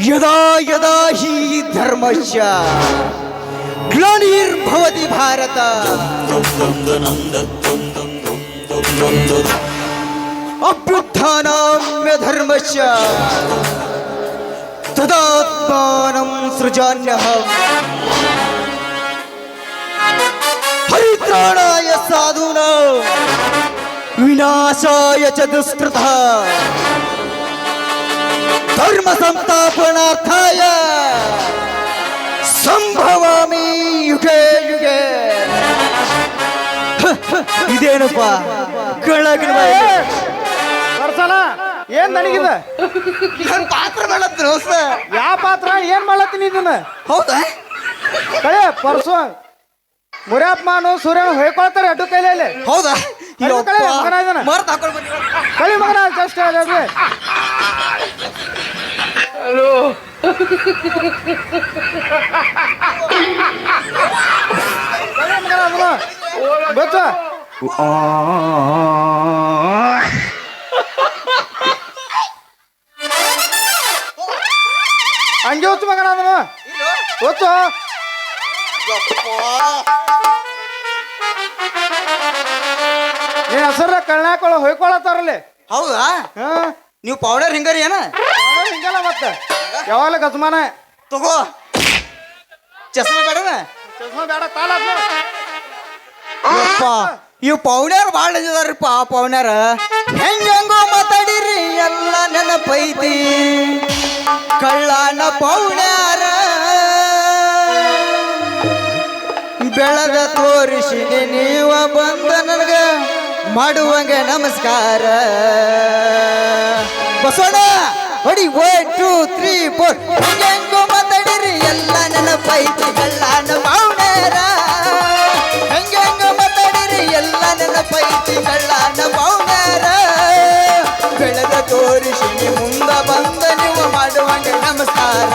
ಯದಾ ಯದಾ ಹಿ ಧರ್ಮಶ್ಚ ಗ್ಲಾನಿರ್ಭವತಿ ಭಾರತ ಅಭ್ಯುತ್ಥಾನಾಮ್ಯ ಧರ್ಮಶ್ಚ ತದಾತ್ಮಾನಂ ಸೃಜಾನ್ಯಹಂ ಪರಿತ್ರಾಣಾಯ ಸಾಧೂನಾಂ ವಿನಾಶಾಯ ಚ ದುಷ್ಕೃತಃ ಧರ್ಮ ಸಂಸ್ಥಾಪನಾರ್ಥಾಯ ಸಂಭವಾಮಿ ಯುಗೆ ಯುಗೆ. ಇದೇನಪ್ಪ ಕೆಳಗಿನ ಬರ್ಸಲ ಏನ್ ನನಗಿದ ಪಾತ್ರ ಮಾಡತ್ತೀನಿ ಹೊಸ ಯಾವ ಪಾತ್ರ ಏನ್ ಮಾಡತ್ತೀನಿ ಇದನ್ನ ಹೌದಾ? ಕಳೆ ಪರ್ಸು ಮುರಿಯಪ್ಪನು ಸೂರ್ಯನ ಹೊಯ್ಕೊಳ್ತಾರೆ ಅಡ್ಡು ಕೈಲಲ್ಲಿ. ಹೌದಾ? ಕಳೆ ಮಗನ ಇದನ್ನ ಮರ್ತ ಹಾಕೊಂಡು ಬನ್ನಿ. ಕಳಿ ಮಗನ ಜಸ್ಟ್ ಹಲೋ ಕಳಿ ಮಗನ ಅದನ್ನ ಗೊತ್ತ ಹಂಗೆ ಹೊತ್ತು ಮಗನ ಅದನ್ನ ಹೊತ್ತು ನೀನ್ ಹೆಸರ ಕಳ್ನಾಕೊಳ ಹೊಯ್ಕೊಳತ್ತಾರಲ್ಲಿ. ಹೌದಾ? ಹಾ ನೀವು ಪೌಡರ್ ಹಿಂಗಾರಿ ಏನ? ಹಿಂಗಲ್ಲ ಮತ್ತೆ ಯಾವಾಗಲ ಗಜಮಾನ ತಗೋ ಚಸ್ಮಾ ಬೇಡನ? ಚಸ್ಮಾ ಬೇಡ ಕಾಲ ಯಪ್ಪ ಇವ್ ಪೌಡ್ಯಾರ ಭಾಳ ಇದಾರಪ್ಪ. ಪೌಡ್ಯಾರ ಹೆಂಗೋ ಮಾತಾಡಿರಿ ಎಲ್ಲ ನೆನಪೈತಿ ಕಳ್ಳನ ಪೌಡ್ಯಾರ ಬೆಳದ ತೋರಿಸಿದೆ ನೀವ ಬಂದ ನನಗ ಮಾಡುವಂಗೆ ನಮಸ್ಕಾರ. ಬಸವಣ್ಣ ಹೊಡಿ 1 2 3 4 ಹೆಂಗೋ ಮಾತಾಡಿರಿ ಎಲ್ಲ ನೆನಪೈತಿ ಕಳ್ಳನ ಪೌಡ್ಯಾರ ಹೆಂಗೋ ಮಾತಾಡಿರಿ ಎಲ್ಲ ನೆನಪೈತಿ ಕಳ್ಳನ ಪೌಡ್ಯಾರ ಬೆಳದ ತೋರಿಸಿ ಮುಂದ ಬಂದ ನೀವು ಮಾಡುವಂಗೆ ನಮಸ್ಕಾರ.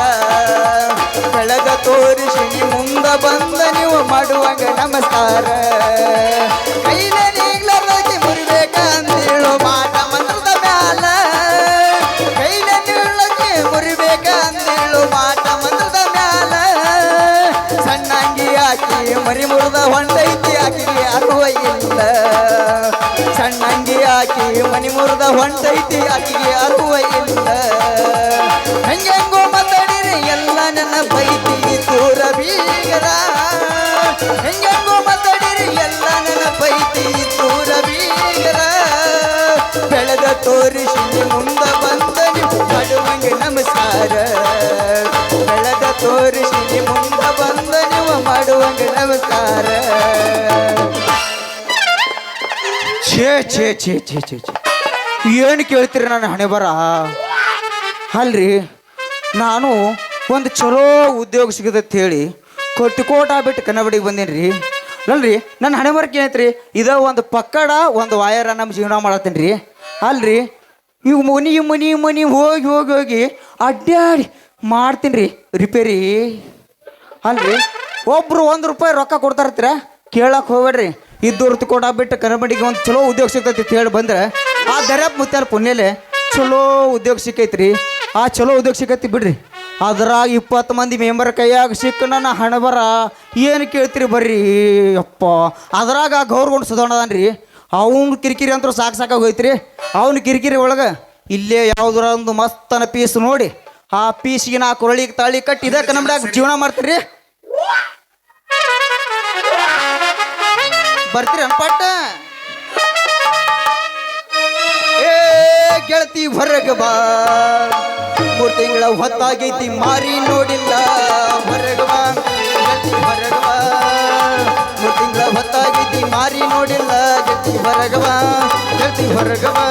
ಬೆಳದ ತೋರಿಸಿ ಮುಂದ ಬಂದ ನೀವು ಮಾಡುವಂಗೆ ನಮಸ್ಕಾರ. ಕೈಲ ನೀಗ್ಲರಕ್ಕೆ ಮುರಿಬೇಕಂದೇಳು ಮಾಟ ಮಂತ್ರದ ಮ್ಯಾಲ ಕೈಲ ನೀಳಕ್ಕೆ ಮುರಿಬೇಕಂದೇಳು ಮಾಟ ಮಂತ್ರದ ಮ್ಯಾಲ ಸಣ್ಣಂಗಿ ಹಾಕಿ ಮರಿ ಮುರಿದ ಹೊಂಡೈತಿ ಆಕಿಗೆ ಅರುವ ಇಲ್ಲ. ಸಣ್ಣಂಗಿ ಹಾಕಿ ಮನಿ ಮುರಿದ ಹೊಂಡೈತಿ ಆಕಿಗೆ ಅರುವ ಇಲ್ಲ. ಹೆಂಗೋ ಮಾತಾಡಿರಿ ಎಲ್ಲ ನನ್ನ ಬೈತಿ ದೂರ ಬೀಗರ ಹೆಂಗೋ ಮಾತಾಡಿರಿ ಎಲ್ಲ ನನ್ನ ಬೈತಿ ದೂರ ಬೀಗರ ಬೆಳೆದ ತೋರಿಸಿ ಮುಂದ ಬಂದ ನೀವು ಮಾಡುವಂಗೆ ನಮಸ್ಕಾರ. ಬೆಳೆದ ತೋರಿಸಿ ಮುಂದ ಬಂದ ನೀವು ಮಾಡುವಂಗೆ ನಮಸ್ಕಾರ. ಛೇ ಛೇ ಛೇ ಛೇ ಛೇ ಛೇ ಏನು ಕೇಳ್ತೀರಿ ನನ್ನ ಹಣೆ ಬರ? ಅಲ್ರಿ ನಾನು ಒಂದು ಚಲೋ ಉದ್ಯೋಗ ಸಿಗದತ್ ಹೇಳಿ ಕೋಟ ಬಿಟ್ಟು ಕನ್ನಡಿಗೆ ಬಂದೇನಿ ರೀ. ಅಲ್ರಿ ನನ್ನ ಹಣೆ ಬರಕ್ಕೆ ಏನೈತ್ರಿ ಇದ ಒಂದು ಪಕ್ಕಡ ಒಂದು ವಾಯರ ನಮ್ಮ ಜೀವನ ಮಾಡತ್ತೀನಿ ರೀ. ಅಲ್ರಿ ಇವು ಮನಿ ಮನಿ ಮನಿ ಹೋಗಿ ಹೋಗಿ ಹೋಗಿ ಅಡ್ಡಾಡಿ ಮಾಡ್ತೀನಿ ರೀ ರಿಪೇರಿ. ಅಲ್ರಿ ಒಬ್ರು ₹1 ರೊಕ್ಕ ಕೊಡ್ತಾರತ್ತೀರ ಕೇಳಕ್ಕೆ ಹೋಗ್ಬೇಡ್ರಿ. ಇದ್ದೂರ್ತು ಕೋಟ ಬಿಟ್ಟು ಕನ್ನಡಿಗೆ ಒಂದು ಚಲೋ ಉದ್ಯೋಗ ಸಿಗ್ತೈತಿ ಅಂತ ಹೇಳಿ ಬಂದ್ರೆ ಆ ದರ್ಯಾಪ್ ಮುತ್ತಾರ ಪುಣ್ಯಲೆ ಚಲೋ ಉದ್ಯೋಗ ಸಿಕ್ಕೈತ್ರಿ. ಆ ಚಲೋ ಉದ್ಯೋಗ ಸಿಕ್ಕೈತಿ ಬಿಡ್ರಿ. ಅದ್ರಾಗ 20 ಮಂದಿ ಮೆಂಬರ್ ಕೈಯಾಗ ಸಿಕ್ಕ ನನ್ನ ಹಣೆ ಬರ ಏನು ಕೇಳ್ತೀರಿ ಬರ್ರಿ ಅಪ್ಪ. ಅದ್ರಾಗ ಗೌರ್ಗೊಂಡು ಸುಧಾರಣದನ್ರಿ ಅವ್ನು ಕಿರಿಕಿರಿ ಅಂತೂ ಸಾಕಾಗಿ ಹೋಯ್ತ್ರಿ. ಅವ್ನು ಕಿರಿಕಿರಿ ಒಳಗೆ ಇಲ್ಲೇ ಯಾವುದರ ಒಂದು ಮಸ್ತನ ಪೀಸ್ ನೋಡಿ ಆ ಪೀಸ್ಗೆ ನಾ ಕೊರಳಿಗೆ ತಾಳಿ ಕಟ್ಟಿ ಇದಕ್ಕೆ ನಮ್ದಾಗ ಜೀವನ ಮಾಡ್ತೀರಿ. ಬರ್ತೀರಿ ಅನ್ಪಟ್ಟ ಏ ಗೆಳತಿ ಹೊರಗೆ ಬಾ 3 ತಿಂಗಳ ಹೊತ್ತಾಗೈತಿ ಮಾರಿ ನೋಡಿಲ್ಲ ಹೊರಗೆ ಬಾ ಗೆಳತಿ ಹೊರಗೆ ಬಾ 3 ತಿಂಗಳ ಹೊತ್ತಾಗೈತಿ ಮಾರಿ ನೋಡಿಲ್ಲ ಗೆಳತಿ ಹೊರಗೆ ಬಾ ಗೆಳತಿ ಹೊರಗೆ ಬಾ.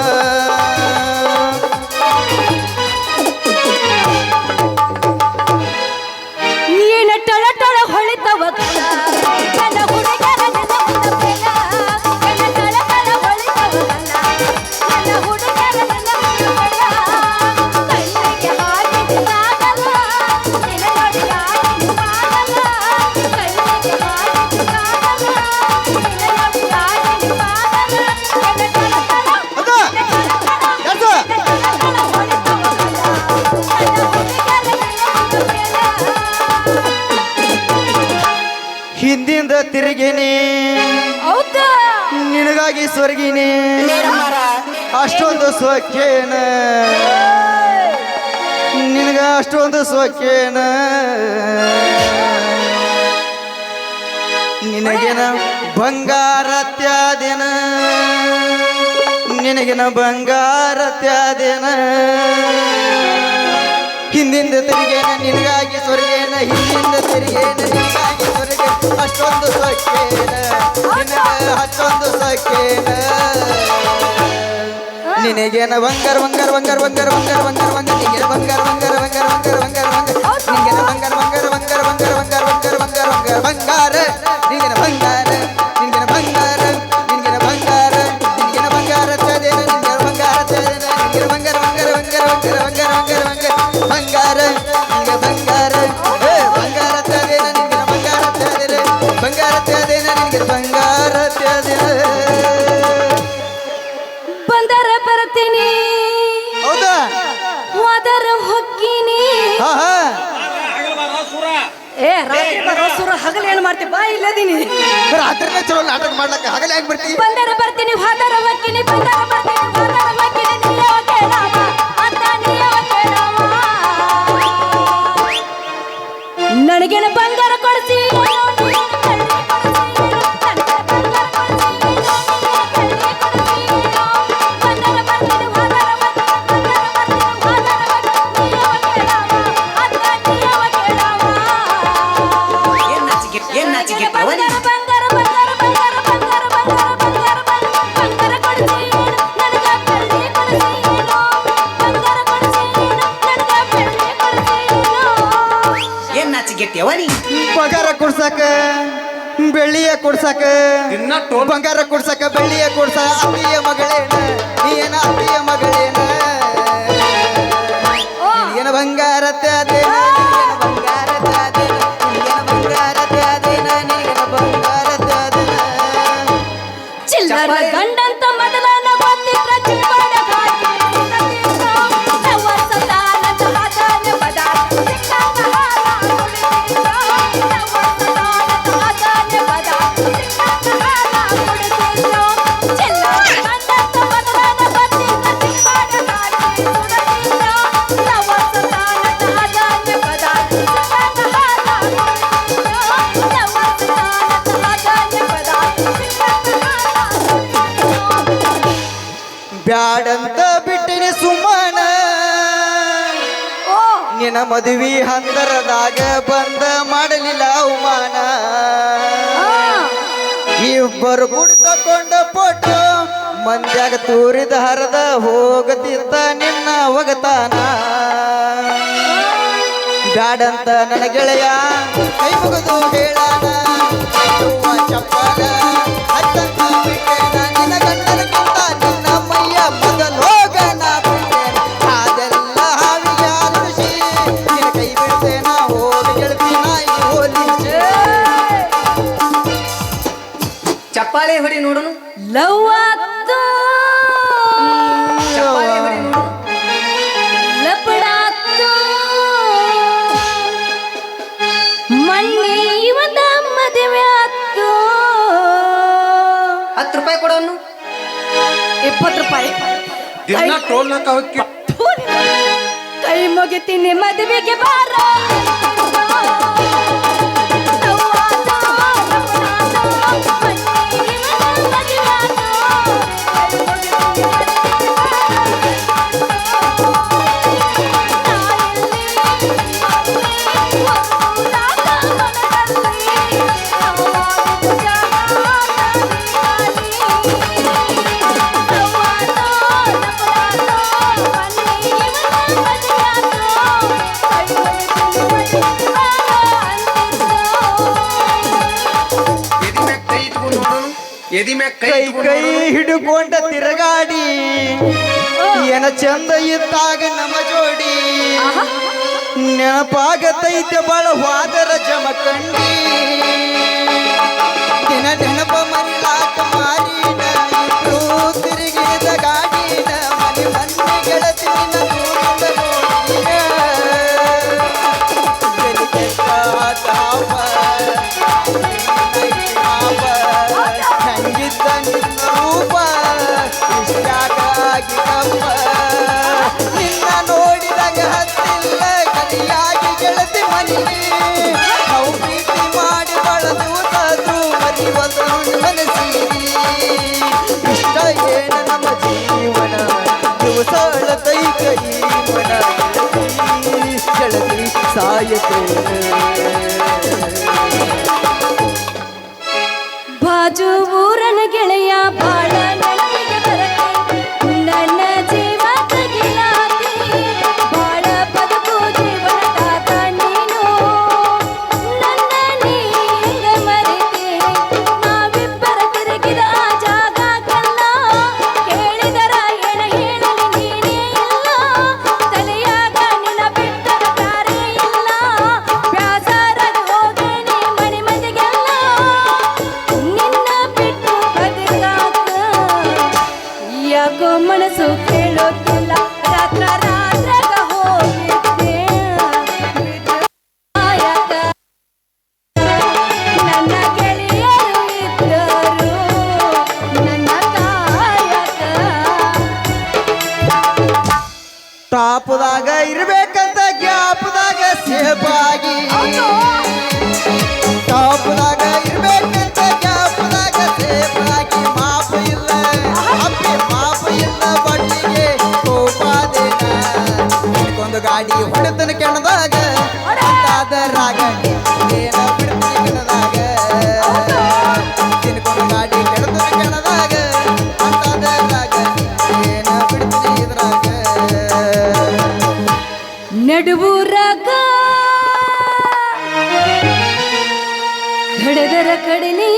ಹಿಂದಿಂದ ತಿರುಗಿನಿ ಹೌದಾ ನಿನಗಾಗಿ ಸ್ವರ್ಗಿನಿ ಅಷ್ಟೊಂದು ಸ್ವಕ್ಕೇನ ನಿನಗ ಅಷ್ಟೊಂದು ಸ್ವಕ್ಕೇನ ನಿನಗಿನ ಬಂಗಾರ ತ್ಯಾದೇನ ನಿನಗಿನ ಬಂಗಾರ ತ್ಯಾದೇನ ಹಿಂದಿಂದ ತಿರುಗೇನ ನಿನಗಾಗಿ ಸ್ವರ್ಗೇನ ಹಿಂದಿಂದ ತಿರುಗೇನ ನಿನಗಾಗಿ ಸ್ವರ್ಗ ಅಷ್ಟೊಂದು ಸ್ವಕ್ಕೇನ ನಿನಗ ಅಷ್ಟೊಂದು ಸ್ವಕ್ಕೇನ ನಿನಗೇನ ಬಂಗಾರ ಬಂಗಾರ ಬಂಗಾರ ಬಂಗಾರ ಬಂಗಾರ ಬಂಗಾರ ಬಂಗಾರ ನಿನಗೇನ ಬಂಗಾರ ಬಂಗಾರ ಬಂಗಾರ ಬಂಗಾರ ಬಂಗಾರ ಬಂಗಾರ ನಿನಗೇನ ಬಂಗಾರ ಬಂಗಾರ ಬಂಗಾರ ಬಂಗಾರ ಬಂಗಾರ ಬಂಗಾರ ಬಂಗಾರ ಬಂಗಾರ ಬಂಗಾರ ನಿನಗೇನ ಬಂಗಾರ ನಿನಗೇನ ಬಂಗಾರ ನಿನಗೇನ ಬಂಗಾರ ನಿನಗೇನ ಬಂಗಾರ ತ್ಯಾದೇನ ನಿನಗೇನ ಬಂಗಾರ ತ್ಯಾದೇನ ನಿನಗೇನ ಬಂಗಾರ ಬಂಗಾರ ಬಂಗಾರ ಬಂಗಾರ ಬಂಗಾರ ಬಂಗಾರ ಬಂಗಾರ ನಿನಗೆ ಬಂಗಾರ ಬಂಗಾರ ತ್ಯಾದೇನ ನಿನಗೇನ ಬಂಗಾರ ತ್ಯಾದೇನ ಬಂಗಾರ ತ್ಯಾದೇನ ನಿನಗೇನ ಬಂಗಾರ ತ್ಯಾದೇನ ಬಂದರ ಬರ್ತೀನಿ ಹೌದಾ ಹೋದರ ಹೊಕ್ಕಿನಿ ಹಾ ಹಾ ಏ ರಾತ್ರಿ ಬರೋ ಸುರ ಹಗಲು ಏನ್ ಮಾಡ್ತಿ ಬಾ ಇಲ್ಲದೀನಿ ರಾತ್ರಿನೇ ಚಲೋ ನಾಟಕ ಮಾಡ್ಲಕ್ಕ ಹಗಲ ಯಾಕೆ ಬರ್ತೀವಿ ಬಂದರ ಬರ್ತೀನಿ ಹೋದರ ಹೊಕ್ಕಿನಿ ಬಂದರ ಬರ್ತೀನಿ ಹೋದರ ಹೊಕ್ಕಿನಿ ನೀಯವ ಕೇಳವ ಅಂತ ನೀಯವ ಕೇಳವ ನನಗೇನ ಬಂಗಾರ ಕೊಡಿಸಿ ಬಂಗಾರ ಕೊಡ್ಸಾಕ ಬೆಳ್ಳಿಯ ಕೊಡ್ಸಾಕ ಬಂಗಾರ ಕೊಡ್ಸಾಕ ಬೆಳ್ಳಿಯ ಕೊಡ್ಸ ಅತ್ತಿಯ ಮಗಳೇನ ನೀನ ಅತ್ತಿಯ ಮಗಳೇನ ನಿನಗೇನ ಬಂಗಾರ ತ್ಯಾದೇನ ನಿನಗೇನ ಬಂಗಾರ ತ್ಯಾದೇನ ನಿನಗೇನ ಬಂಗಾರ ತ್ಯಾದೇನ ನಿನಗೇನ ಬಂಗಾರ ತ್ಯಾದೇನ ಚಿಲ್ಲರ ಗಂಡಂತ ಮೊದಲನ ಗೊತ್ತಿದ್ರ ಚಿಕ್ಕಡ ಗಾಡಿ ಬ್ಯಾಡಂತ ಬಿಟ್ಟಿನಿ ಸುಮ್ಮನ ನಿನ್ನ ಮದುವೆ ಹಂದರದಾಗ ಬಂದ ಮಾಡಲಿಲ್ಲ ಅವಮಾನ ಇಬ್ಬರು ಗುಡಿ ತಕೊಂಡ ಫೋಟೋ ಮಂದ್ಯಾಗ ತೂರಿದ ಹರದ ಹೋಗತಿದ್ದ ನಿನ್ನ ಒಗತಾನ ಬ್ಯಾಡಂತ ನನ್ನ ಗೆಳೆಯ ಕೈ ಮುಗಿದು ಹೇಳಾನ ಚಪ್ಪಲ ಹತ್ತಂತ ಬಿಟ್ಟೇನ ನಿನ್ನ ಗಂಡನಕ್ಕಿಂತ ನಿನ್ನ ಮೈಯ ಮೊದಲು ಹೋಗನ ಬಿಟ್ಟೇನ ಅದೆಲ್ಲ ಹಾವಿಗೆ ಆಲುಷಿ ನಿನ್ನ ಕೈ ಬಿಡ್ತೇನ ಹೋಗಿ ಗೆಳತಿ ನಾಯಿ ಹೋಲಿಸಿ ಚಪ್ಪಾಳೆ ಹೊಡಿ ನೋಡೋನು ಲವ್ ಆತು ಚಪ್ಪಾಳೆ ಹೊಡಿ ನೋಡು ಲಪಡಾತು ಮಣ್ಣಿ ಇವದ ಮದುವೆ ಆತು 10 ರೂಪಾಯಿ ಕೊಡೋನು 20 ರೂಪಾಯಿ ದಿನ ಟೋಲ್ನಾಕ ಹೋಗಿ ಕೈ ಮುಗಿತೀನಿ ಮದುವೆಗೆ ಬಾರ ಎದಿ ಮ್ಯಾಗ ಕೈ ಕೈ ಹಿಡ್ಕೊಂಡ ತಿರುಗಾಡಿ ಏನ ಚಂದ ಇದ್ದಾಗ ನಮ್ಮ ಜೋಡಿ ನೆನಪಾಗತೈತೆ ಬಾಳ ಹೋದರ ಜಮಕಂಡಿ ದಿನ ನೆನಪ ಮರಿಲಾಕ ಮಾರಿನ ಇಬ್ರು ತಿರುಗಿದ ಗಾಡಿನ ಮನೆ ಮನೆ ಗೆಳತಿ ನಿನ್ನ ದೂರಿಂದ ನೋಡಿನ. ಬೆಲಿ ಕೆಟ್ಟ ತಾಪ ನಾವು ಪ್ರೀತಿ ಮಾಡಿ ಬಳಸುವುದಾದ್ರು ಮರಿವದು ಮನಸ್ಸಿಗೆ ಇಷ್ಟ ಏನು ನಮ್ಮ ಜೀವನ ದಿವಸಾಳ ಕೈ ಮನ ಗೆಳತಿ ಸಾಯತೆ ಬಾಜು ಊರನ ಗೆಳೆಯ ಬಾಳ ನೆನಪಿಗೆ ಬರತೆ ನನ್ನ ಜೀವ ತಗಿಲಾತಿ ಬಾಳ ಬದುಕು ಜೀವನದಾಗ ನೀನು ನನ್ನ ನೀಗ ಮರಿತೆ ನಾವಿಬ್ಬರ ತಿರುಗಿದ ಆ ಜಾಗಕ್ಕೆಲ್ಲ ಕೇಳಿದರ ಏನ ಹೇಳಲಿ ನೀನೇ ಇಲ್ಲ ತಲೆಯಾಗ ನಿನ್ನ ಬಿಟ್ಟರ ದಾರಿ ಇಲ್ಲ ಬ್ಯಾಸರದು ಹೋಗೇನಿ ಮನೆ ಮಂದಿಗೆಲ್ಲ ನಿನ್ನ ಬಿಟ್ಟು ಬದುಕಾಕ ಯಾಕೋ ಮನಸ್ಸು ಕೇಳೋದಿಲ್ಲ ರಾತ್ರ ರಾತ್ರಾಗ ಹೋಗಿದ್ದೆ ಕಾಯಕ ನನ್ನ ಗೆಳೆಯರು ಇದ್ದರು ನನ್ನ ಕಾಯಕ ಟಾಪದಾಗ ಇರ್ಬೇಕಂತ ಗ್ಯಾಪ್ದಾಗ ಸೇಫಾಗಿ ಟಾಪದಾಗ ಇರ್ಬೇಕಂತ ಗ್ಯಾಪ್ದಾಗ ಸೇಫಾಗಿ ಮಾಪ ಇಲ್ಲ ಅಪ್ಪಿ ಮಾಪ ಇಲ್ಲ ಬಟ್ಟಿಗೆ ಕೋಪಾದೇನ ಒಂದು ಗಾಡಿ ಹೊಡೆತನ ಕೆಣದಾಗ ಅಂತಾದ ರಾಗ ಏನ ಬಿಡ್ತೀನಿ ಕೆಣದಾಗ ತಿನ್ಕೊಂದು ಗಾಡಿ ಕೆಡತನ ಕೆಣದಾಗ ಅಂತಾದ ರಾಗ ಏನ ಬಿಡ್ತೀನಿ ಇದ್ರಾಗ ನಡುವೂರಾಗ ಕಡದರ ಕಡಲಿ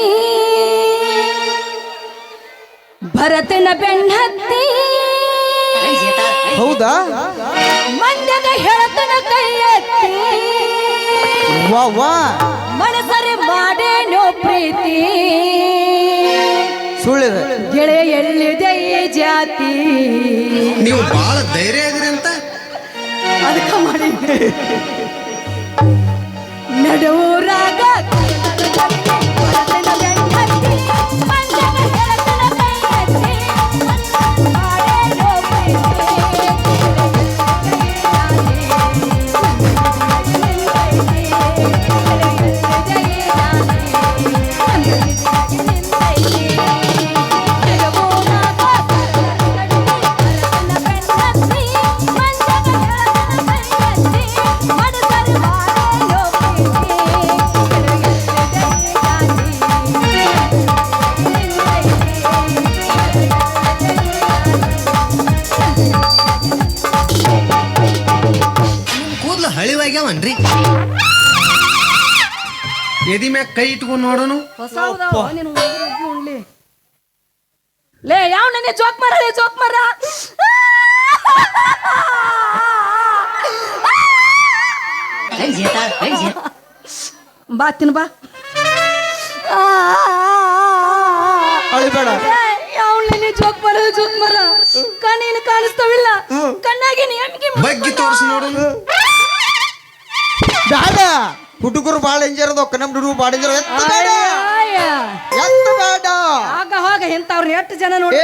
ಭರತನ ಬೆನ್ನತ್ತಿ ಹೌದಾ ಮಂಡ್ಯದ ಹೆಳತನ ಕೈ ಎತ್ತಿ ವಾ ವಾ ಮನಸರೆ ಮಾಡೇನೋ ಪ್ರೀತಿ ಸುಳ್ಳಿದ ಗೆಳೆಯ ಎಲ್ಲಿದೆ ಈ ಜಾತಿ ನೀವು ಬಹಳ ಧೈರ್ಯ ಇದ್ರಿ ಅಂತ ಅದಕ್ಕೆ ಮಾಡಿ ನಡುವೂರಾಗ ಭರತನ ಬೆನ್ನತ್ತಿ ಮಂಡ್ಯದ ಹೆಳತನ ಕೈ ಎತ್ತಿ ಮಾಡೇನೋ ನಿಮ್ ಕೂದ್ಲು ಹಳಿವಾಗ್ಯಾವನ್ರಿ ಎದಿ ಮ್ಯಾಗ ಕೈ ಇಟ್ಕೊಂಡು ನೋಡೋನು ಲೇ ಯಾವ ನನಗೆ ಜೋಕ್ ಮಾರ ಜೋಕ್ ಮಾರ ಬಾ ತಿನ್ ಬಾ ಅಳಿಬೇಡ ಯಾವ ನನಗೆ ಜೋಕ್ ಮಾರ ಕಣ್ಣೇನು ಕಾಣಿಸ್ತಾವಿಲ್ಲ ಕಣ್ಣಾಗಿ ನೇಮಿಗೆ ಬಗ್ಗಿ ತೋರಿಸಿ ನೋಡೋನು ಬೇಡ ಹುಡುಗರು ಬಾಳ ಎಂಜರ್ ಅದ ನಮ್ಮ ಹುಡುಗರು ಬಾಳ ಎಂಜರ್ ಎತ್ತ ಬೇಡ ಎತ್ತ ಬೇಡ ಆಗ ಹೋಗ ಎಂತವ್ರು ಎಷ್ಟು ಜನ ನೋಡಿ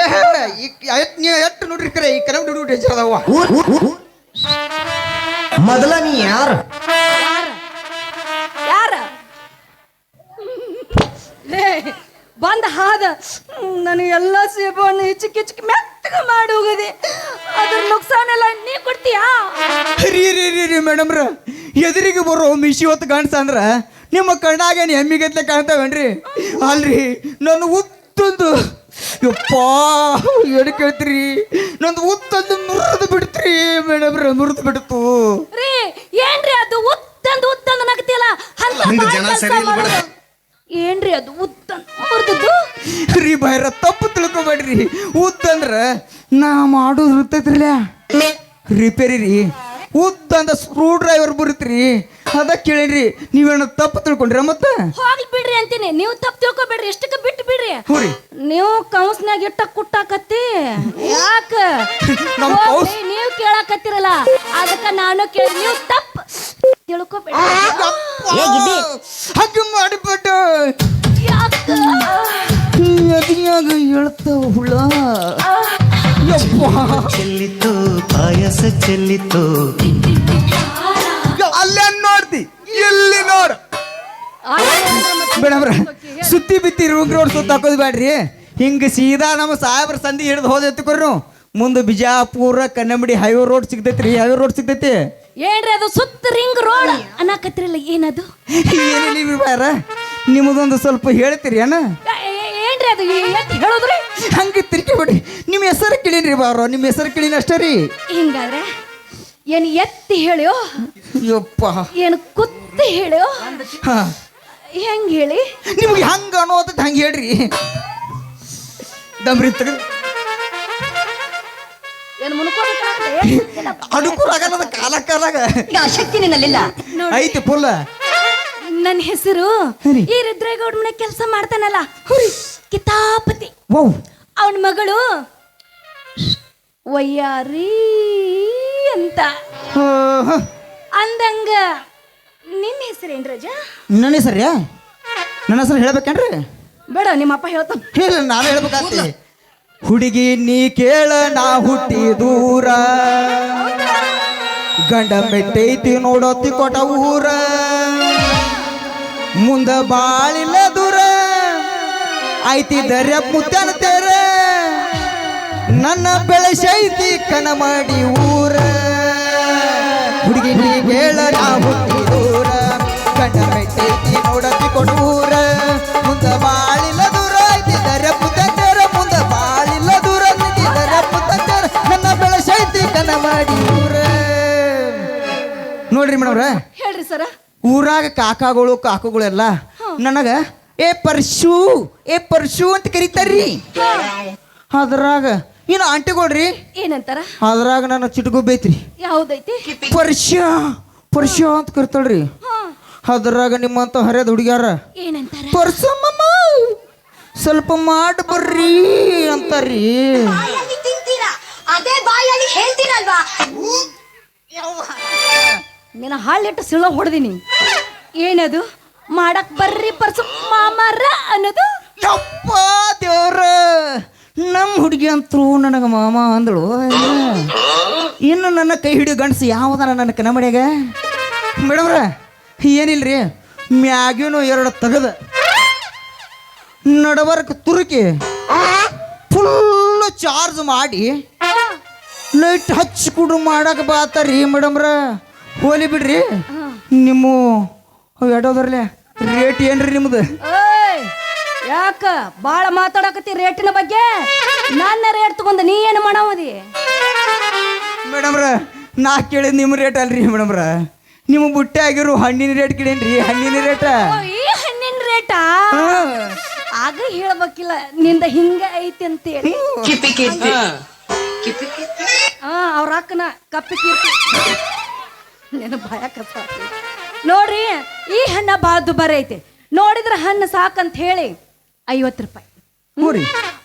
ನೀ ಎಟ್ಟು ನೋಡ್ರಿ ಕರೆ ಈ ಕನಮ್ ಹುಡುಗರು ಡೇಂಜರ್ ಅದಾವ ಮೊದಲ ನೀ ಯಾರು ಯಾರ ಲೇ ಬಂದ ಹಾದ ನನಗೆ ಎಲ್ಲ ಸೇಬನ್ನು ಹಿಚ್ಚಿ ಮೆತ್ತಗ ಮಾಡಿ ಹೋಗದೆ ಅದ್ರ ನುಕ್ಸಾನೆಲ್ಲ ನೀ ಕೊಡ್ತೀಯಾ ರೀ ಮೇಡಮ್ರ ಎದುರಿಗೆ ಬರೋ ಮಿಶಿ ಹೊತ್ತು ಕಾಣಿಸ ಅಂದ್ರ ನಿಮ್ಮ ಕಣ್ಣಾಗೇನು ಎಮ್ಮಿಗತ್ಲೆ ಕಾಣ್ತಾವೇನ್ರಿ ಅಲ್ರಿ ನನ್ನ ಉತ್ತೊಂದು ಯಪ್ಪ ಏನು ಕೇಳ್ತೀರಿ ನಂದು ಉತ್ತೊಂದು ಮುರಿದು ಬಿಡ್ತ್ರಿ ಮೇಡಮ್ರ ಮುರಿದು ಬಿಡ್ತು ರೀ ಏನ್ರಿ ಅದು ಉತ್ತಂದು ನಗತಿಯಲ್ಲ ಹಿಂದೆ ಜನ ಸರಿ ಇಲ್ಲ ಬಿಡ. ಏನ್ರಿ ಅದು ಉತ್ತಂದು ಮುರಿದದ್ದು ರೀ ಬೈರ ತಪ್ಪು ತಿಳ್ಕೊಬೇಡ್ರಿ ಉತ್ತಂದ್ರ ನಾ ಮಾಡೋದು ಇರ್ತೈತ್ರಿಲ್ಲ ರಿಪೇರಿ ರೀ ಉತ್ತಂದ ಸ್ಕ್ರೂ ಡ್ರೈವರ್ ಬರುತ್ತ್ರಿ ಅದ ಕೇಳಿರಿ ನೀವೇನ ತಪ್ಪು ತಿಳ್ಕೊಂಡ್ರಿ ಮತ್ತೆ ಹೋಗ್ಲಿ ಬಿಡ್ರಿ ಅಂತೀನಿ ನೀವು ತಪ್ಪು ತಿಳ್ಕೊಬೇಡ್ರಿ ಎಷ್ಟಕ್ಕೆ ಬಿಟ್ಟು ಬಿಡ್ರಿ ಹ್ಞೂ ರೀ ನೀವು ಕೌನ್ಸ್ನಾಗ ಇಟ್ಟ ಕುಟ್ಟಾಕತ್ತಿ ಯಾಕ ನಮ್ ಕೌಸ್- ನೀವು ಕೇಳಾಕತ್ತಿರಲ್ಲ ಅದಕ್ಕ ನಾನು ಕೇಳಿ ನೀವು ತಪ್ಪು ತಿಳ್ಕೊಬೇಡ್ರಿ ಹಾಗೆ ಮಾಡಿಬಿಟ್ಟ ಯಾಕ ಅದ್ಯಾಗ ಹೇಳ್ತಾವ ಹುಳ ಯಪ್ಪ ಚೆಲ್ಲಿತು ಪಾಯಸ ಚೆಲ್ಲಿತು ಅಲ್ಲೇ ನೋಡ್ತಿ ಮೇಡಮ್ರ ಸುತ್ತಿ ಬಿತ್ತಿ ರೋಡ್ ಸುತ್ತ ಹಾಕೋದು ಬೇಡ್ರಿ ಹಿಂಗೆ ಸೀದಾ ನಮ್ಮ ಸಾಹೇಬ್ರ ಸಂಧಿ ಹಿಡಿದು ಹೋದೆತ್ಕೊರು ಮುಂದೆ ಬಿಜಾಪುರ ಕನ್ನಂಬಡಿ ಹೈವೇ ರೋಡ್ ಸಿಗ್ತೈತ್ರಿ ಹೈವೇ ರೋಡ್ ಸಿಗ್ತೈತಿ ಏನ್ರಿ ಅದು ಸುತ್ತ ರಿಂಗ್ ರೋಡ್ ಅನ್ನಕತ್ತಿರಲ್ಲ ಏನದು ಏನಿಲ್ಲ ಬಾರ ನಿಮ್ಮದೊಂದು ಸ್ವಲ್ಪ ಹೇಳ್ತೀರಿ ಅಣ್ಣ ಏನ್ರಿ ಅದು ಎತ್ತಿ ಹೇಳೋದ್ರಿ ಹಂಗೆ ತಿರ್ಕಿ ಬಿಡಿ ನಿಮ್ಮ ಹೆಸರು ಕೇಳೀನಿ ಬಾರೋ ನಿಮ್ಮ ಹೆಸರು ಕೇಳಿನ ಅಷ್ಟೇ ರೀ ಹಿಂಗಾದ್ರೆ ಏನು ಎತ್ತಿ ಹೇಳ್ಯೋ ಯಪ್ಪ ಏನು ಕುತ್ತಿ ಹೇಳ್ಯೋ ಹಾ ಹೆಂಗ್ ಹೇಳಿ ನಿಮ್ಗೆ ಹಂಗ ಅನ್ನೋದ ಹಂಗೆ ಹೇಳ್ರಿ ದಮ್ರಿ ತಗ ಏನು ಮುನ್ಕೋಬೇಕಾಗ್ತದೆ ಅನುಕೂಲ ಆಗಲ್ಲ ಕಾಲ ಕಾಲಾಗ ಶಕ್ತಿ ನಿನ್ನಲ್ಲಿಲ್ಲ ಐತಿ ಪುಲ್ಲ ನನ್ನ ಹೆಸರು ಹರಿ. ಈ ರುದ್ರೇಗೌಡ ಮನೆ ಕೆಲಸ ಮಾಡ್ತಾನಲ್ಲ ಕಿತಾಪತಿ ಓ ಅವನ ಮಗಳು ವಯ್ಯಾರಿ ಅಂತ ಅಂದಂಗ ನಿನ್ನ ಹೆಸರೇನ್ ರಜ ನನ್ನ ಹೆಸರ್ಯಾ ನನ್ನ ಹೆಸರು ಹೇಳ್ಬೇಕೇನ್ರಿ ಬೇಡ ನಿಮ್ಮಪ್ಪ ಹೇಳ್ತಾನ ಇಲ್ಲ ನಾನು ಹೇಳ್ಬೇಕಾಗ್ತಿ ಹುಡುಗಿ ನೀ ಕೇಳ ನಾ ಹುಟ್ಟಿ ದೂರ ಗಂಡ ಮೆಟ್ಟೈತಿ ನೋಡೋತಿ ಕೊಟ ಊರ ಮುಂದ ಬಾಳಿಲ್ಲ ದೂರ ಐತಿ ದರ್ಯ ಮುತ್ತನ ತೇರ ನನ್ನ ಬೆಳೆಸೈತಿ ಕನ ಮಾಡಿ ಊರ ಹುಡುಗಿ ನೀ ಕೇಳ ನಾ ಹುಟ್ಟಿ ದೂರ ಗಂಡ ಮೆಟ್ಟೈತಿ ನೋಡೋತಿ ಕೊಟ ಊರ ಮುಂದ ಬಾಳಿಲ್ಲ ದೂರ ಐತಿ ದರ್ಯ ಮುತ್ತನ ತೇರ ಮುಂದ ಬಾಳಿಲ್ಲ ದೂರ ಐತಿ ದರ್ಯ ಮುತ್ತನ ತೇರ ನನ್ನ ಬೆಳೆಸೈತಿ ಕನ ಮಾಡಿ ಊರ ನೋಡ್ರಿ ಮೇಡಮ್ರ ಹೇಳ್ರಿ ಸರ ಊರಾಗ ಕಾಕುಗಳೆಲ್ಲ ನನಗ ಏ ಪರ್ಶು ಅಂತ ಕರೀತಾರ್ರಿ ಅದ್ರಾಗ ಇನ್ನು ಆಂಟಿಗಳ್ರಿ ಏನಂತಾರ ಅದ್ರಾಗ ನನ್ನ ಚಿಟಗು ಬೇತ್ರಿ ಯಾವ್ದೈತಿ ಪರ್ಶ ಅಂತ ಕರಿತಾಳ್ರಿ ಅದ್ರಾಗ ನಿಮ್ಮಂತ ಹರಿಯದ ಹುಡುಗ್ಯಾರ ಏನಂತಾರ ಪರ್ಸಮ್ಮಮ್ಮ ಸ್ವಲ್ಪ ಮಾಡಿ ಬರ್ರಿ ಅಂತಾರ್ರಿ ಅದೇ ಬಾಯಲ್ಲಿ ಹೇಳ್ತೀರಲ್ವಾ ನಿನ್ನ ಹಾಲಿಟ್ಟು ಸಿಳ ಹೊಡೆದಿನಿ ಏನದು ಮಾಡಕ್ ಬರ್ರಿ ಪರ್ಸು ಮಾಮಾರ ಅನ್ನೋದು ಯಪ್ಪ ದೇವ್ರ ನಮ್ಮ ಹುಡುಗಿ ಅಂತೂ ನನಗೆ ಮಾಮ ಅಂದಳು ಇನ್ನು ನನ್ನ ಕೈ ಹಿಡಿಯೋ ಗಂಡಸು ಯಾವ್ದಾರ ನನ್ನ ಕನಮಡ್ಯಾಗ ಮೇಡಮ್ರ ಏನಿಲ್ರಿ ಮ್ಯಾಗಿನೂ ಎರಡು ತೆಗೆದ ನಡಬರ್ಕ ತುರುಕಿ ಫುಲ್ಲು ಚಾರ್ಜ್ ಮಾಡಿ ಲೈಟ್ ಹಚ್ಚಿ ಕುಡು ಮಾಡಕ್ಕೆ ಬಾತಾರ್ರಿ ಮೇಡಮ್ರ ಹೋಲಿ ಬಿಡ್ರಿ ನಿಮ್ಮ ಎಡೋದ್ರಲ್ಲೇ ರೇಟ್ ಏನ್ರಿ ನಿಮ್ದು ಓಯ್ ಯಾಕ ಬಾಳ ಮಾತಾಡಕತ್ತಿ ರೇಟಿನ ಬಗ್ಗೆ ನನ್ನ ರೇಟ್ ತಗೊಂಡ ನೀ ಏನು ಮಾಡವದಿ ಮೇಡಮ್ರ ನಾ ಕೇಳಿದ್ ನಿಮ್ಮ ರೇಟ್ ಅಲ್ರಿ ಮೇಡಮ್ರ ನಿಮ್ಮ ಬುಟ್ಟೆ ಆಗಿರೋ ಹಣ್ಣಿನ ರೇಟ್ ಕೇಳೇನ್ರಿ ಹಣ್ಣಿನ ರೇಟ ಈ ಹಣ್ಣಿನ ರೇಟಾ ಆಗ ಹೇಳ್ಬೇಕಿಲ್ಲ ನಿಂದ ಹಿಂಗ ಐತಿ ಅಂತೇಳಿ ಅವ್ರ ಅಕ್ಕನ ಕಪ್ಪಿ ಕೀರ್ತಿ ನೆನ ಭಯ ಕಸ ನೋಡ್ರಿ ಈ ಹಣ್ಣ ಭಾಳ ದುಬಾರಿ ಐತಿ ನೋಡಿದ್ರ ಹಣ್ಣು ಸಾಕಂತ ಹೇಳಿ 50 ರೂಪಾಯಿ ಹ್ಞೂ ರೀ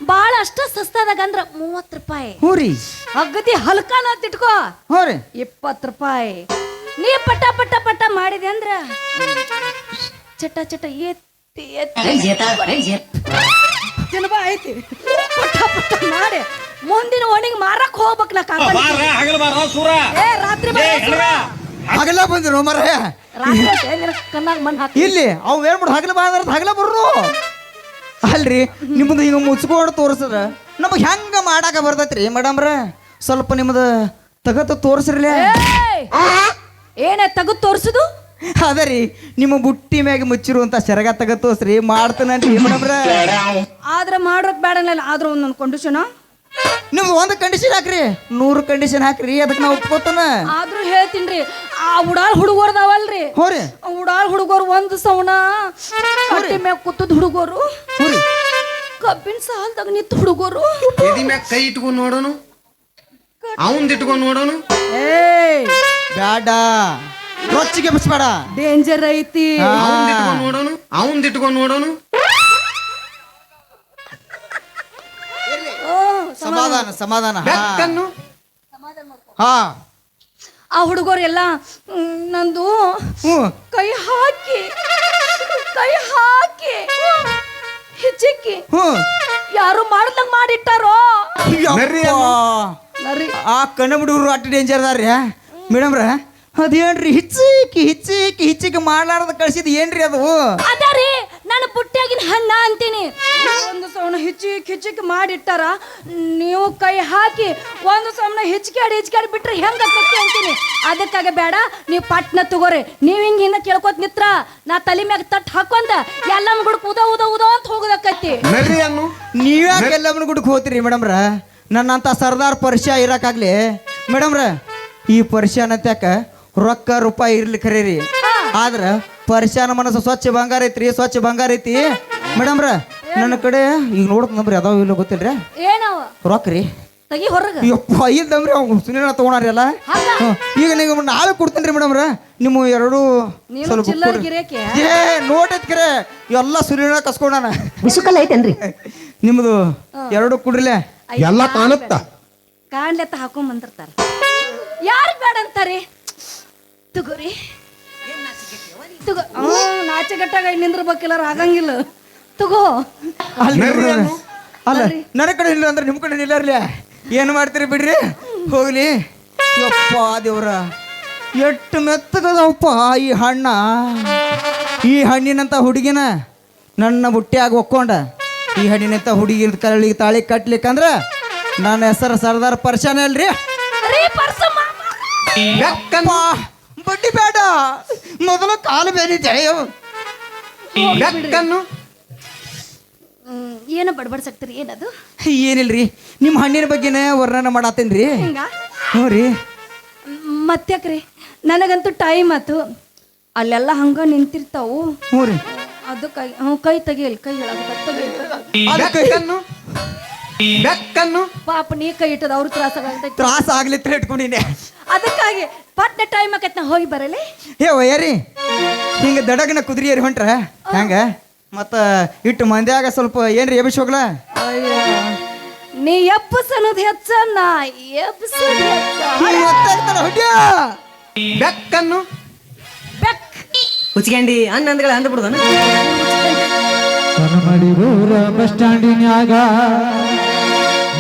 ಭಾಳ ಅಷ್ಟ ಸಸ್ತಾದಾಗ ಅಂದ್ರ 30 ರೂಪಾಯಿ ಹ್ಞೂ ರೀ ಅಗದಿ ಹಲ್ಕಾನ ತಿಟ್ಕೋ ಹ್ಞೂ ರೀ 20 ರೂಪಾಯಿ ನೀ ಪಟ ಪಟ ಪಟ ಮಾಡಿದೆ ಅಂದ್ರ ಚಟ ಚಟ ಎತ್ತಿ ಎತ್ತಿ ತಿನ್ಬ ಐತಿ ಪಟ ಪಟ ಮಾಡಿ ಮುಂದಿನ ಒಣಗಿ ಮಾರಕ್ ಹೋಗ್ಬೇಕ್ ನಾ ಕಾಪಾಡಿ ಏ ರಾತ್ರಿ ಹಗಲ ಬಂದಿರೋ ಮರ ರಾತ್ರಿ ನಿನ್ನ ಕಣ್ಣಾಗ ಮಣ್ಣು ಹಾಕಿ ಇಲ್ಲಿ ಅವು ಹೇಳ್ಬಿಡು ಹಗಲ ಬಂದ್ರ ಹಗಲ ಬರ್ರು ಅಲ್ರಿ ನಿಮ್ಮದು ಹಿಂಗ ಮುಚ್ಕೊಂಡು ತೋರಿಸಿದ್ರ ನಮಗೆ ಹೆಂಗ ಮಾಡಾಕ ಬರ್ತೈತ್ರಿ ಮೇಡಮ್ರ ಸ್ವಲ್ಪ ನಿಮ್ಮದು ತಗತ್ತು ತೋರಿಸ್ರಲೇ ಏನ ತಗದ್ ತೋರ್ಸುದು ಅದ ರೀ ನಿಮ್ಮ ಬುಟ್ಟಿ ಮ್ಯಾಗ ಮುಚ್ಚಿರುವಂತ ಸೆರಗ ತಗದ್ ತೋರ್ಸ್ರಿ ಮಾಡ್ತಾನಂತ್ರಿ ಮೇಡಮ್ರ ಆದ್ರ ಮಾಡೋಕ್ ಬೇಡನಲ್ಲ ಆದ್ರ ಒಂದೊಂದು ಕಂಡೀಷನ್ ನಿಮ್ಗೆ ಒಂದು ಕಂಡೀಷನ್ ಹಾಕ್ರಿ 100 ಕಂಡೀಷನ್ ಹಾಕ್ರಿ ಅದಕ್ಕೆ ನಾ ಒಪ್ಕೋತಾನ ಆದ್ರೂ ಹೇಳ್ತೀನ್ರಿ ಆ ಉಡಾಳ್ ಹುಡುಗರ್ದಾವಲ್ರಿ ಹೋರಿ ಉಡಾಳ್ ಹುಡುಗರು ಒಂದು ಸೌಣ ಹೊಟ್ಟೆ ಮ್ಯಾಗ ಕೂತದ್ ಹುಡುಗರು ಹೋರಿ ಕಬ್ಬಿನ ಸಾಲ್ದಾಗ ನಿಂತ ಹುಡುಗರು ಎದಿ ಮ್ಯಾಗ ಕೈ ಇಟ್ಕೊಂಡು ನೋಡೋನು ಅವಂದ್ ಇಟ್ಕೊಂಡು ನೋಡೋನು ಏಯ್ ಬ್ಯಾಡ ರೊಚ್ಚಿಗೆ ಬಿಸ್ಬೇಡ ಡೇಂಜರ್ ಐತಿ ಅವಂದ್ ಇಟ್ಕೊಂಡು ನೋಡೋನು ಅವಂದ್ ಇಟ್ಕೊಂಡು ನೋಡೋನು ಸಮಾಧಾನ ಸಮಾಧಾನ ಬೆಕ್ಕನ್ನು ಹಾ ಆ ಹುಡುಗರು ಎಲ್ಲ ನಂದು ಹ್ಞೂ ಕೈ ಹಾಕಿ ಹಿಚ್ಚಿಕ್ಕಿ ಹ್ಞೂ ಯಾರು ಮಾಡ್ದಂಗ್ ಮಾಡಿಟ್ಟಾರೋ ನರ್ರಿ ಯಪ್ಪಾ. ನರಿ ಆ ಕಣ್ಣ ಬಿಡುಗರು ಅಷ್ಟು ಡೇಂಜರ್ ಅದಾರ್ರಿ ಮೇಡಮ್ರ ಅದೇನ್ರಿ ಹಿಚ್ಚಿಗೆ ಮಾಡ್ಲಾರ್ದ ಕಳ್ಸಿದ್ ಏನ್ರಿ ಅದು ಅದರಿ ನಾನು ಪುಟ್ಟಿಯಾಗಿನ ಹಣ್ಣ ಅಂತೀನಿ. ಒಂದು ಸೌಣ ಹಿಚ್ಚಿಕ್ ಮಾಡಿಟ್ಟಾರ, ನೀವು ಕೈ ಹಾಕಿ ಒಂದು ಸೌಣ ಹಿಚ್ಕಾಡಿ ಬಿಟ್ರೆ ಹೆಂಗ ಅಂತೀನಿ. ಅದಕ್ಕಾಗ ಬೇಡ, ನೀವು ಪಟ್ನ ತಗೋರಿ. ನೀವು ಹಿಂಗ ಕೇಳ್ಕೊತ ನಿತ್ರ ನಾ ತಲೆ ಮ್ಯಾಗ ತಟ್ಟು ಹಾಕೊಂಡ ಎಲ್ಲಮ್ಮ ಗುಡ್ಕ ಉದ ಅಂತ ಹೋಗೋದಕ್ಕೈತಿ. ನಡ್ರಿ ಅನ್ನು ನೀವ್ಯಾಕೆ ಎಲ್ಲಮ್ಮನ ಗುಡ್ಕ್ ಹೋಗ್ತೀರಿ ಮೇಡಮ್ರ? ನನ್ನಂತ ಸರ್ದಾರ್ ಪರಿಚಯ ಇರಕ್ಕಾಗ್ಲಿ ಮೇಡಮ್ರ. ಈ ಪರಿಚಯನತ್ಯಾಕ ರೊಕ್ಕ ರೂಪಾಯಿ ಇರ್ಲಿ ಖರೀರಿ, ಆದ್ರ ಪರಿಚಯನ ಮನಸ್ಸು ಸ್ವಚ್ಛ ಬಂಗಾರ ಐತಿ ಮೇಡಮ್ರ. ನನ್ನ ಕಡೆ ಈಗ ನೋಡ್ತಂದ್ರಿ ಅದಾವ ಇಲ್ಲ ಗೊತ್ತಿಲ್ರಿ ಏನವ ರೊಕ್ಕ ರೀ. ತಗಿ ಹೊರಗ ಯಪ್ಪ ಇಲ್ದಮ್ರಿ ಅವ್ನು ಸುನೀಲ ತಗೊಂಡ್ರಿ ಅಲ್ಲ. ಈಗ ನೀವು ನಾಳೆ ಕೊಡ್ತೇನ್ರಿ ಮೇಡಮ್ರ. ನಿಮ್ಮ ಎರಡು ಸ್ವಲ್ಪ ಚಿಲ್ಲರ್ ಗಿರೇಕೆ ನೋಟ್ ಐತ್ಕರೆ ಎಲ್ಲ ಸುನೀಲ ಕಸ್ಕೊಂಡಾನ. ಬಿಸುಕಲ್ಲ ಐತೇನ್ರಿ? ನಿಮ್ದು ಎರಡು ಕುಡ್ರಿಲೆ ಎಲ್ಲ ಕಾಣುತ್ತ ಕಾಣ್ಲೆತ್ತ ಹಾಕೊಂಡ್ ಬಂದಿರ್ತಾರ. ಯಾರು ಬೇಡ ಅಂತಾರಿ? ತಗೋರಿ ತಗೋ. ನಾಚೆಗಟ್ಟಾಗ ನಿಂದ್ರಬೇಕಿಲ್ಲ, ಆಗಂಗಿಲ್ಲ. ತಗೋ. ಅಲ್ಲ ನನ್ನ ಕಡೆ ಇಲ್ಲ ಅಂದ್ರೆ ನಿಮ್ಮ ಕಡೆ ನಿಲ್ಲರ್ಲಿ. ಏನು ಮಾಡ್ತೀರಿ ಬಿಡ್ರಿ ಹೋಗ್ಲಿ. ಯಪ್ಪ ದೇವ್ರ ಎಷ್ಟು ಮೆತ್ತಗದವಪ್ಪ ಈ ಹಣ್ಣ. ಈ ಹಣ್ಣಿನಂತ ಹುಡುಗಿನ ನನ್ನ ಬುಟ್ಟಿಯಾಗ ಒಕ್ಕೊಂಡ ಈ ಹಣ್ಣಿನಂತ ಹುಡುಗಿ ಕರಳಿಗೆ ತಾಳಿ ಕಟ್ಲಿಕ್ಕಂದ್ರ ನನ್ನ ಹೆಸರು ಸರ್ದಾರ್ ಪರ್ಶಾನೆ ಅಲ್ರಿ. ಯಪ್ಪ, ಬಡ್ಡಿ ಬೇಡ, ಮೊದಲು ಕಾಲು ಬೇನಿದೆ. ಬೆಕ್ಕನ್ನು ಏನು ಬಡ್ಬಡ್ಸಾಕ್ತಿರಿ? ಏನದು? ಏನಿಲ್ರಿ, ನಿಮ್ಮ ಹಣ್ಣಿನ ಬಗ್ಗೆನೇ ವರ್ಣನೆ ಮಾಡತ್ತೇನ್ರಿ. ಹಿಂಗ ಹ್ಞೂ ರೀ. ಮತ್ತ್ಯಾಕ್ರಿ, ನನಗಂತೂ ಟೈಮ್ ಆತು. ಅಲ್ಲೆಲ್ಲ ಹಂಗ ನಿಂತಿರ್ತಾವು. ಹ್ಞೂ ರೀ. ಅದು ಕೈ ತೆಗಿಯಲ್, ಕೈ ಬೆಕ್ಕನ್ನು ಪಾಪ ನೀ ಕೈ ಇಟ್ಟದ ಅವ್ರ ತ್ರಾಸ ಆಗ್ಲಿತ್ರ ಇಟ್ಕೊಂಡಿನಿ. ಅದಕ್ಕಾಗಿ ಪಟ್ನ ಟೈಮ್ ಆಕೈತ್, ನಾ ಹೋಗಿ ಬರಲಿ. ವಯ್ಯಾರಿ ಹಿಂಗ ದಡಗನ ಕುದುರೆಯರಿ ಹೊಂಟ್ರ ಹೆಂಗ? ಮತ್ತ ಇಟ್ಟು ಮಂದ್ಯಾಗ ಸ್ವಲ್ಪ ಏನ್ರಿ ಎಬ್ಬಿಸಿ ಹೋಗ್ಲ? ನೀ ಎಬ್ಬಸ್ ಅನ್ನೋದು ಹೆಚ್ಚ, ನಾ ಎಬ್ಬಸೋದು ಹೆಚ್ಚ. ಬೆಕ್ಕನ್ನು ಬೆಕ್ ಹುಚ್ಕಂಡಿ ಅನ್ನ ಅಂದ್ಗಳ ಅಂದ ಬಿಡುದನ. ಕನಮಡಿಗೂರ ಬಸ್ ಸ್ಟ್ಯಾಂಡಿನ್ಯಾಗ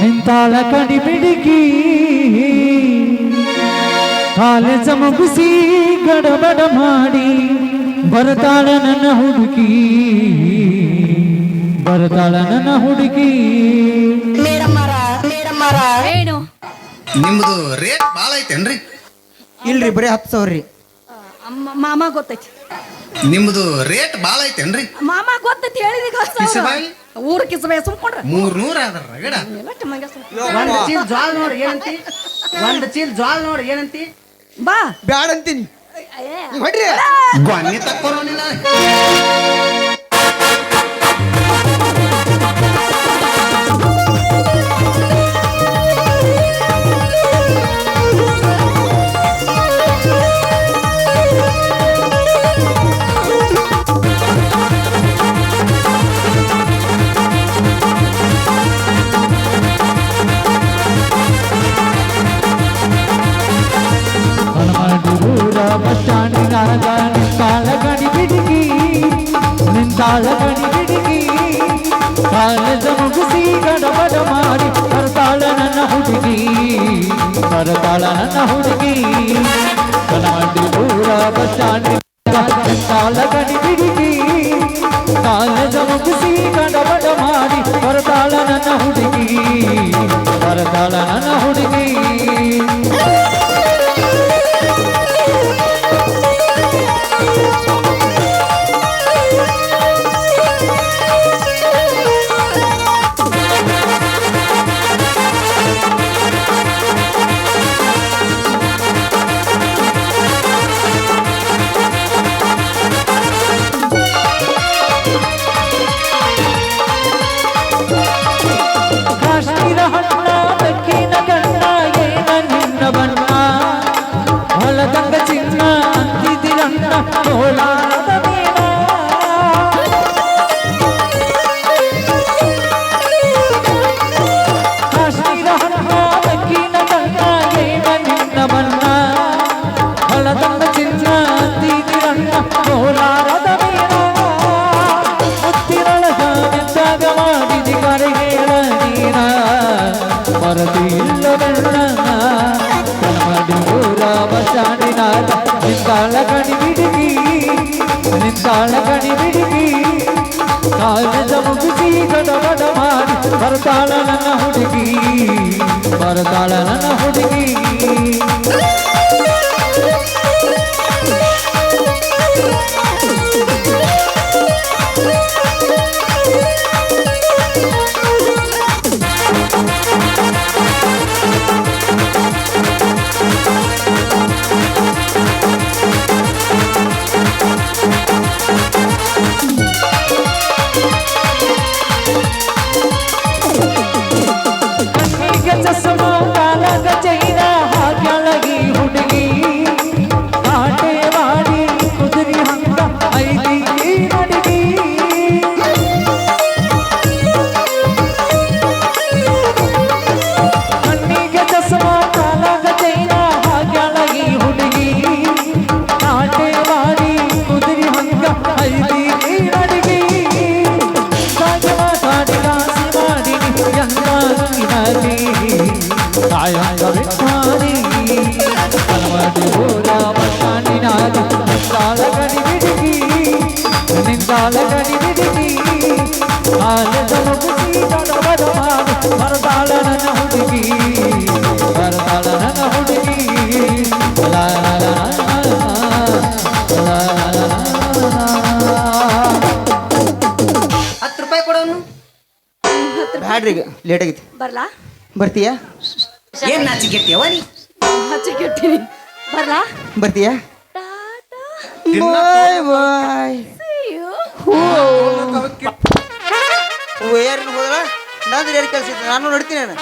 ನಿಂತಾಳ ಕಡಿ ಬಿಡಿಕಿ, ಕಾಲೇಜ ಮುಗಿಸಿ ಗಡಬಡ ಮಾಡಿ ಬರ್ತಾಳ ನನ್ನ ಹುಡುಗಿ, ಏನು ನಿಮ್ದು ರೇಟ್ ಭಾಳ ಐತೇನ್ರಿ? ಇಲ್ರಿ, ಬರೀ 10,000 ರೀ. ಮಾಮ ಗೊತ್ತೈತಿ. ನಿಮ್ದು ರೇಟ್ ಭಾಳ ಐತೇನ್ರಿ? ಮಾಮ ಗೊತ್ತೈತಿ, ಹೇಳಿದೀಗ ಕಿಸಬಾಯಿ? ಊರು ಕಿಸಬಾಯಿ ಸುಮ್ಕೊಂಡ್ರ 300 ಅದ ರಗಡ. ಒಂದ್ ಚೀಲ ಜ್ವಾಳ ನೋಡಿ ಏನಂತಿ? ಒಂದ್ ಚೀಲ ಜ್ವಾಳ ನೋಡಿ ಏನಂತಿ? ಬಾ ಬ್ಯಾಡ ಅಂತೀನಿ ಹೊಡ್ರಿ. ಗೊನ್ನೆ ತಕ್ಕೋರೋನಿಲ್ಲ. ಕನಮಡಿಗೂರ ಬಸ್ ಸ್ಟ್ಯಾಂಡಿನ್ಯಾಗ ನಿಂತಾಳ ಕಡಿ ಬಿಡಿಕಿ, ಕಾಲೇಜ ಮುಗಿಸಿ ಗಡಬಡ ಮಾಡಿ ಬರ್ತಾಳ ನನ್ನ ಹುಡುಗಿ, ಕನಮಡಿಗೂರ ಬಸ್ ಸ್ಟ್ಯಾಂಡಿನ್ಯಾಗ ನಿಂತಾಳ ಕಡಿ ಬಿಡಿಕಿ, ಕಾಲೇಜ ಮುಗಿಸಿ ಗಡಬಡ ಮಾಡಿ ಬರ್ತಾಳ ನನ್ನ ಹುಡುಗಿ. ಕಾಶ್ಮೀರ ಹಣ್ಣ ಬೆಕ್ಕಿನ ಕಣ್ಣ ನಿಂತಾಳ ಗಣಿ ಬಿಡುಗಿ ನಿಂತಾಳ ಗಣಿ ಬಿಡುಗಿ ಕಾಲೇಜ ಮುಗಿಸಿ ಗಡ ಗಡ ಮಾಡಿ ಬರ್ತಾಳ ನನ್ನ ಹುಡುಗಿ ಬರ್ತಾಳ ನನ್ನ ಹುಡುಗಿ ಕಣ್ಣಿಗೆ ಚಸ್ಮ ಕಾಲಗ ಚೈನ ಹಾಕ್ಯಾಳಗಿ ಹುಡುಗಿ ಕಾಟೆ ಮಾಡಿ ಕುದುರಿ ಹಂಗ ಐದಿ ನಡಿಗಿ ಕಣ್ಣಿಗೆ ಚಸ್ಮ ಕಾಲಗ ಚೈನ ಹಾಕ್ಯಾಳಗಿ ಹುಡುಗಿ ಕಾಟೆ ಮಾಡಿ ಕುದುರಿ ಹಂಗ ಐದಿ ನಡಿಗಿ ಸಾಗಿ ಮಾತಾಡಿ ಕಾಸಿ ಮಾಡಿ ಎಂದಾಗಿ ಕಾಯಂಗ ಬಿಟ್ಟಾರಿ ಕಲವಡಿ ಗೋರ ಬಟ್ಟಾಣಿನಾದಿ ನಿಂತಾಳ ಗಡಿ ಬಿಡುಗಿ ನಿಂತಾಳ ಗಡಿ ಬಿಡುಗಿ ಕಾಲದ ಮುಗಿಸಿ ಗಡಬಡ ಮಾಡಿ ಬರ್ತಾಳ ನನ್ನ ಹುಡುಗಿ ಬರ್ತಾಳ ನನ್ನ ಹುಡುಗಿ ಲಾ ಲಾ ಲಾ ಲಾ ಲಾ ಲಾ. 10 ರೂಪಾಯಿ ಕೊಡೋನು ಬ್ಯಾಡ್ರಿ ಈಗ ಲೇಟ್ ಆಗೈತಿ ಬರ್ಲಾ ಬರ್ತೀಯಾ ಏನ್ ನಾಚಿಕೆಟ್ಟಿಯವ ನೀ ಹಚ್ಚಿಗೆಟ್ಟಿನಿ ಬರ್ಲಾ ಬರ್ತೀಯಾ ಟಾಟಾ ಬಾಯ್ ಬಾಯ್ See you. ಯಾರನ್ನ ಹೋದ್ರ ನಂದು ಏನು ಕೆಲಸ ಇತ್ತು ನಾನು ನೋಡ್ತೀನಿ ನಾನು